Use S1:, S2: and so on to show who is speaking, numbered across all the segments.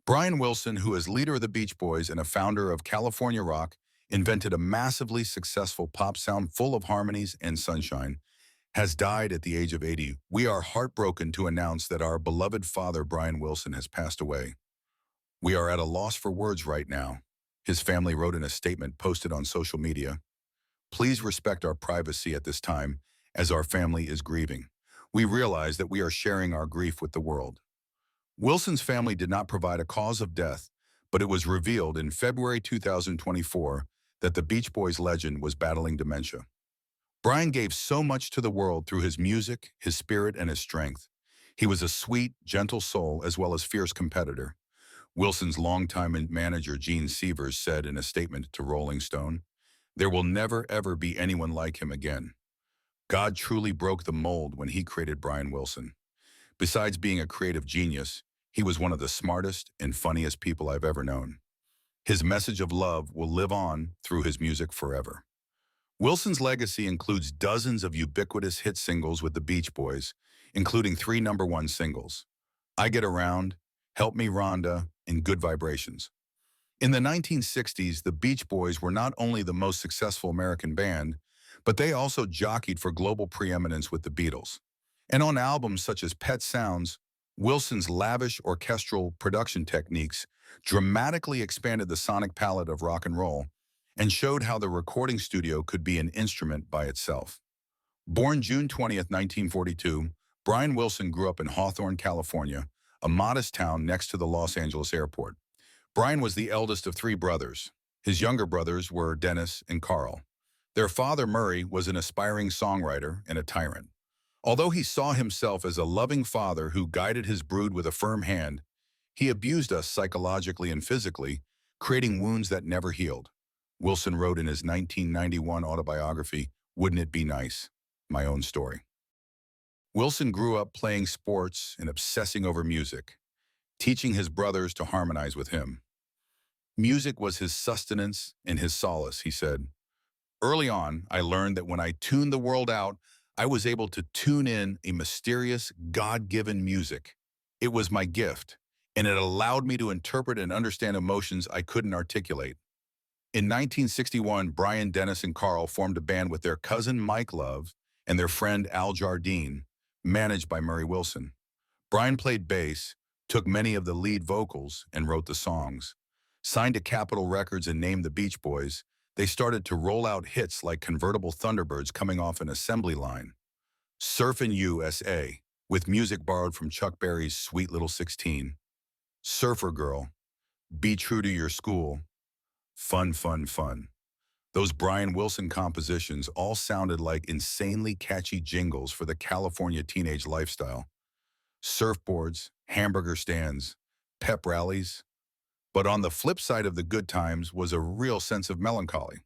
S1: Brian Wilson, who is leader of the Beach Boys and a founder of California Rock, invented a massively successful pop sound full of harmonies and sunshine, has died at the age of 80. We are heartbroken to announce that our beloved father, Brian Wilson, has passed away. We are at a loss for words right now. His family wrote in a statement posted on social media. Please respect our privacy at this time, as our family is grieving. We realize that we are sharing our grief with the world. Wilson's family did not provide a cause of death, but it was revealed in February 2024 that the Beach Boys legend was battling dementia. Brian gave so much to the world through his music, his spirit, and his strength. He was a sweet, gentle soul as well as fierce competitor. Wilson's longtime manager, Gene Sievers, said in a statement to Rolling Stone, "There will never, ever be anyone like him again. God truly broke the mold when he created Brian Wilson. Besides being a creative genius, he was one of the smartest and funniest people I've ever known. His message of love will live on through his music forever." Wilson's legacy includes dozens of ubiquitous hit singles with the Beach Boys, including 3 number-1 singles, I Get Around, Help Me Rhonda, and Good Vibrations. In the 1960s, the Beach Boys were not only the most successful American band, but they also jockeyed for global preeminence with the Beatles. And on albums such as Pet Sounds, Wilson's lavish orchestral production techniques dramatically expanded the sonic palette of rock and roll and showed how the recording studio could be an instrument by itself. Born June 20th, 1942, Brian Wilson grew up in Hawthorne, California, a modest town next to the Los Angeles airport. Brian was the eldest of 3 brothers. His younger brothers were Dennis and Carl. Their father, Murray, was an aspiring songwriter and a tyrant. Although he saw himself as a loving father who guided his brood with a firm hand, he abused us psychologically and physically, creating wounds that never healed. Wilson wrote in his 1991 autobiography, Wouldn't It Be Nice? My Own Story. Wilson grew up playing sports and obsessing over music, teaching his brothers to harmonize with him. Music was his sustenance and his solace, he said. Early on, I learned that when I tuned the world out, I was able to tune in a mysterious, God-given music. It was my gift, and it allowed me to interpret and understand emotions I couldn't articulate. In 1961, Brian, Dennis, and Carl formed a band with their cousin Mike Love and their friend Al Jardine, managed by Murray Wilson. Brian played bass, took many of the lead vocals, and wrote the songs. Signed to Capitol Records and named the Beach Boys, they started to roll out hits like Convertible Thunderbirds coming off an assembly line, Surfin USA, with music borrowed from Chuck Berry's Sweet Little 16, Surfer Girl, Be True to Your School, Fun, Fun, Fun. Those Brian Wilson compositions all sounded like insanely catchy jingles for the California teenage lifestyle. Surfboards, hamburger stands, pep rallies. But on the flip side of the good times was a real sense of melancholy.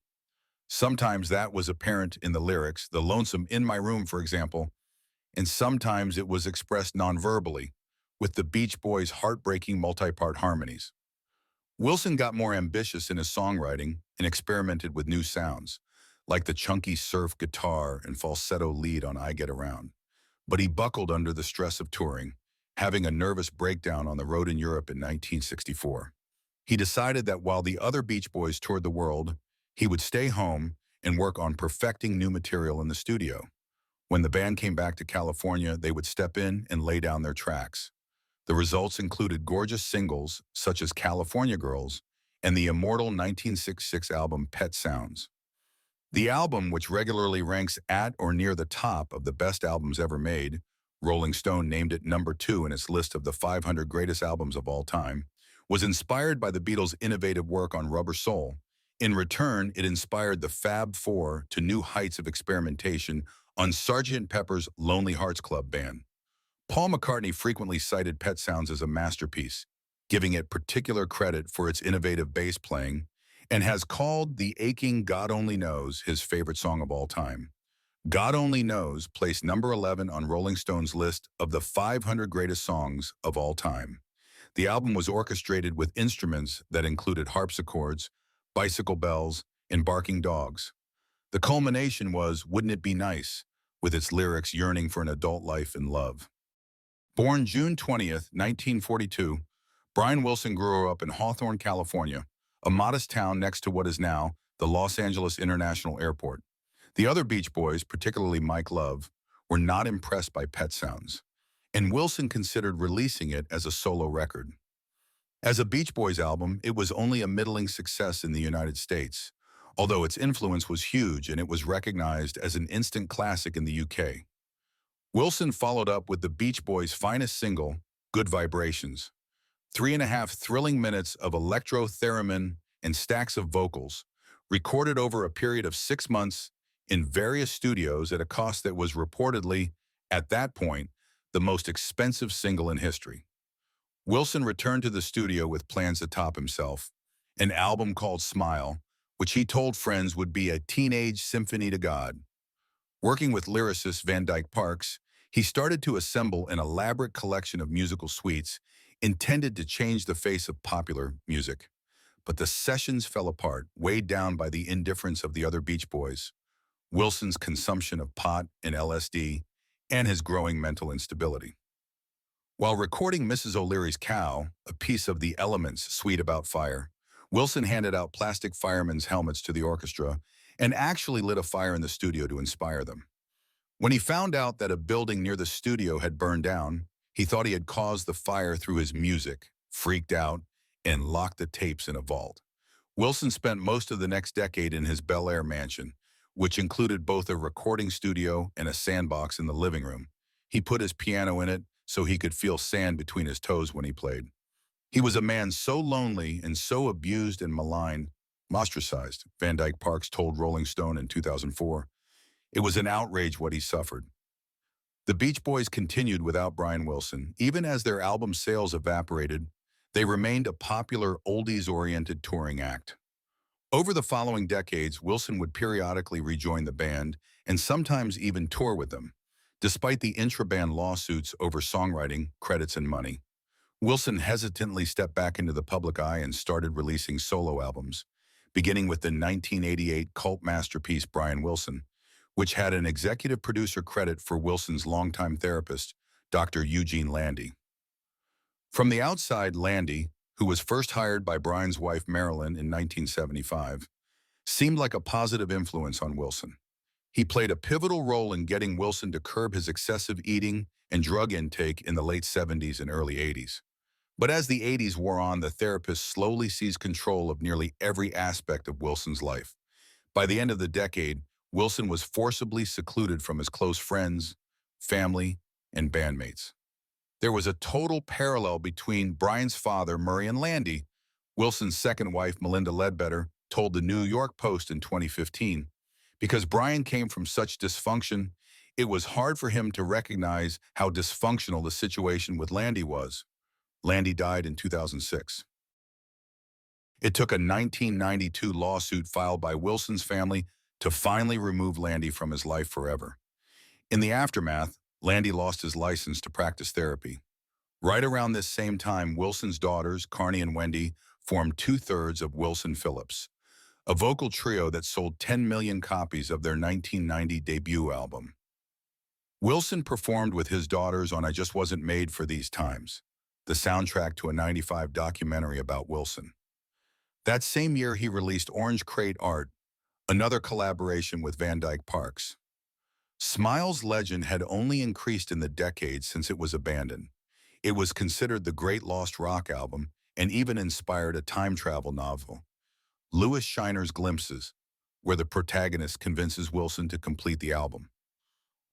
S1: Sometimes that was apparent in the lyrics, The Lonesome in My Room, for example, and sometimes it was expressed non-verbally, with the Beach Boys' heartbreaking multi-part harmonies. Wilson got more ambitious in his songwriting and experimented with new sounds, like the chunky surf guitar and falsetto lead on I Get Around. But he buckled under the stress of touring, having a nervous breakdown on the road in Europe in 1964. He decided that while the other Beach Boys toured the world, he would stay home and work on perfecting new material in the studio. When the band came back to California, they would step in and lay down their tracks. The results included gorgeous singles such as California Girls and the immortal 1966 album Pet Sounds. The album, which regularly ranks at or near the top of the best albums ever made, Rolling Stone named it number 2 in its list of the 500 greatest albums of all time, was inspired by the Beatles' innovative work on Rubber Soul. In return, it inspired the Fab Four to new heights of experimentation on Sgt. Pepper's Lonely Hearts Club Band. Paul McCartney frequently cited Pet Sounds as a masterpiece, giving it particular credit for its innovative bass playing, and has called The Aching God Only Knows his favorite song of all time. God Only Knows placed number 11 on Rolling Stone's list of the 500 greatest songs of all time. The album was orchestrated with instruments that included harpsichords, bicycle bells, and barking dogs. The culmination was Wouldn't It Be Nice, with its lyrics yearning for an adult life and love. Born June 20th, 1942, Brian Wilson grew up in Hawthorne, California, a modest town next to what is now the Los Angeles International Airport. The other Beach Boys, particularly Mike Love, were not impressed by Pet Sounds, and Wilson considered releasing it as a solo record. As a Beach Boys album, it was only a middling success in the United States, although its influence was huge and it was recognized as an instant classic in the UK. Wilson followed up with the Beach Boys' finest single, Good Vibrations. 3.5 thrilling minutes of electro-theremin and stacks of vocals, recorded over a period of 6 months in various studios at a cost that was reportedly, at that point, the most expensive single in history. Wilson returned to the studio with plans to top himself, an album called Smile, which he told friends would be a teenage symphony to God. Working with lyricist Van Dyke Parks, he started to assemble an elaborate collection of musical suites intended to change the face of popular music. But the sessions fell apart, weighed down by the indifference of the other Beach Boys, Wilson's consumption of pot and LSD, and his growing mental instability. While recording Mrs. O'Leary's Cow, a piece of the Elements' suite about fire, Wilson handed out plastic firemen's helmets to the orchestra and actually lit a fire in the studio to inspire them. When he found out that a building near the studio had burned down, he thought he had caused the fire through his music, freaked out, and locked the tapes in a vault. Wilson spent most of the next decade in his Bel Air mansion, which included both a recording studio and a sandbox in the living room. He put his piano in it so he could feel sand between his toes when he played. He was a man so lonely and so abused and maligned, ostracized, Van Dyke Parks told Rolling Stone in 2004. It was an outrage what he suffered. The Beach Boys continued without Brian Wilson. Even as their album sales evaporated, they remained a popular oldies-oriented touring act. Over the following decades, Wilson would periodically rejoin the band and sometimes even tour with them, despite the intra-band lawsuits over songwriting, credits, and money. Wilson hesitantly stepped back into the public eye and started releasing solo albums, beginning with the 1988 cult masterpiece Brian Wilson, which had an executive producer credit for Wilson's longtime therapist, Dr. Eugene Landy. From the outside, Landy, who was first hired by Brian's wife Marilyn in 1975, seemed like a positive influence on Wilson. He played a pivotal role in getting Wilson to curb his excessive eating and drug intake in the late 70s and early 80s. But as the 80s wore on, the therapist slowly seized control of nearly every aspect of Wilson's life. By the end of the decade, Wilson was forcibly secluded from his close friends, family, and bandmates. There was a total parallel between Brian's father, Murray, and Landy. Wilson's second wife, Melinda Ledbetter, told the New York Post in 2015, because Brian came from such dysfunction, it was hard for him to recognize how dysfunctional the situation with Landy was. Landy died in 2006. It took a 1992 lawsuit filed by Wilson's family to finally remove Landy from his life forever. In the aftermath, Landy lost his license to practice therapy. Right around this same time, Wilson's daughters, Carney and Wendy, formed two-thirds of Wilson Phillips, a vocal trio that sold 10 million copies of their 1990 debut album. Wilson performed with his daughters on I Just Wasn't Made for These Times, the soundtrack to a '95 documentary about Wilson. That same year, he released Orange Crate Art, another collaboration with Van Dyke Parks. Smile's legend had only increased in the decades since it was abandoned. It was considered the great lost rock album and even inspired a time travel novel, Louis Shiner's Glimpses, where the protagonist convinces Wilson to complete the album.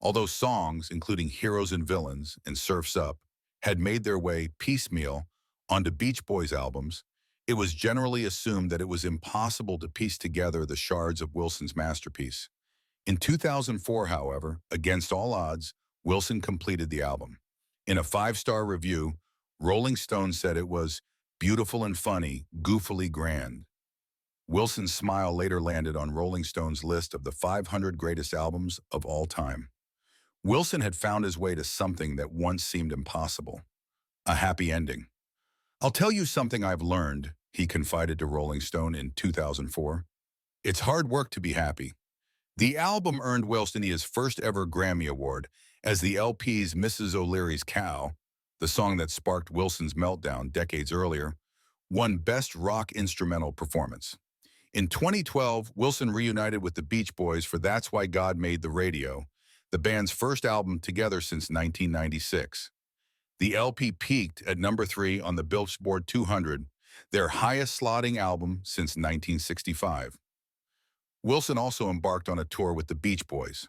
S1: Although songs, including Heroes and Villains and Surf's Up, had made their way piecemeal onto Beach Boys albums, it was generally assumed that it was impossible to piece together the shards of Wilson's masterpiece. In 2004, however, against all odds, Wilson completed the album. In a 5-star review, Rolling Stone said it was beautiful and funny, goofily grand. Wilson's Smile later landed on Rolling Stone's list of the 500 greatest albums of all time. Wilson had found his way to something that once seemed impossible, a happy ending. "I'll tell you something I've learned," he confided to Rolling Stone in 2004. "It's hard work to be happy." The album earned Wilson his first ever Grammy Award as the LP's Mrs. O'Leary's Cow, the song that sparked Wilson's meltdown decades earlier, won Best Rock Instrumental Performance. In 2012, Wilson reunited with the Beach Boys for That's Why God Made the Radio, the band's first album together since 1996. The LP peaked at number 3 on the Billboard 200, their highest slotting album since 1965. Wilson also embarked on a tour with the Beach Boys.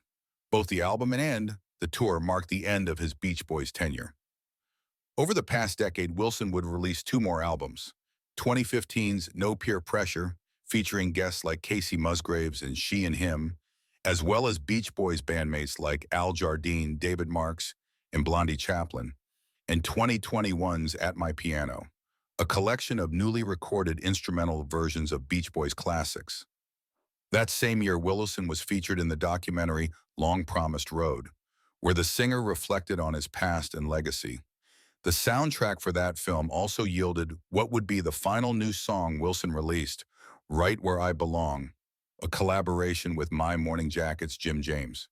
S1: Both the album and the tour marked the end of his Beach Boys tenure. Over the past decade, Wilson would release 2 more albums. 2015's No Peer Pressure, featuring guests like Casey Musgraves and She and Him, as well as Beach Boys bandmates like Al Jardine, David Marks, and Blondie Chaplin, and 2021's At My Piano, a collection of newly recorded instrumental versions of Beach Boys classics. That same year, Wilson was featured in the documentary Long Promised Road, where the singer reflected on his past and legacy. The soundtrack for that film also yielded what would be the final new song Wilson released, Right Where I Belong, a collaboration with My Morning Jacket's Jim James.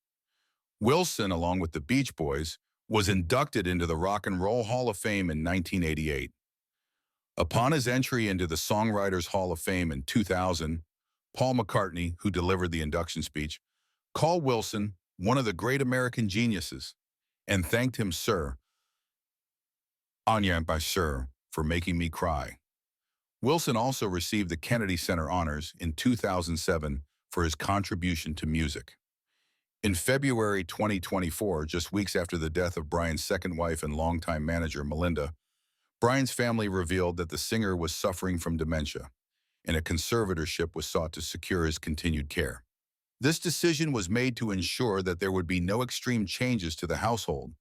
S1: Wilson, along with the Beach Boys, was inducted into the Rock and Roll Hall of Fame in 1988. Upon his entry into the Songwriters Hall of Fame in 2000, Paul McCartney, who delivered the induction speech, called Wilson one of the great American geniuses and thanked him, Sir, Anya by Sir, for making me cry. Wilson also received the Kennedy Center Honors in 2007 for his contribution to music. In February 2024, just weeks after the death of Brian's second wife and longtime manager, Melinda, Brian's family revealed that the singer was suffering from dementia, and a conservatorship was sought to secure his continued care. This decision was made to ensure that there would be no extreme changes to the household,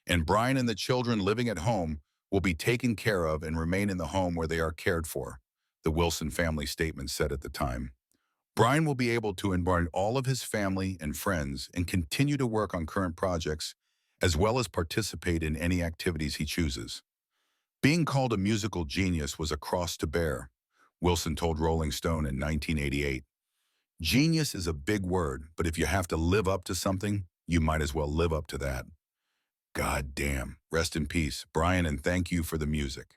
S1: and Brian and the children living at home will be taken care of and remain in the home where they are cared for, the Wilson family statement said at the time. Brian will be able to invite all of his family and friends and continue to work on current projects, as well as participate in any activities he chooses. Being called a musical genius was a cross to bear, Wilson told Rolling Stone in 1988. Genius is a big word, but if you have to live up to something, you might as well live up to that. God damn. Rest in peace, Brian, and thank you for the music.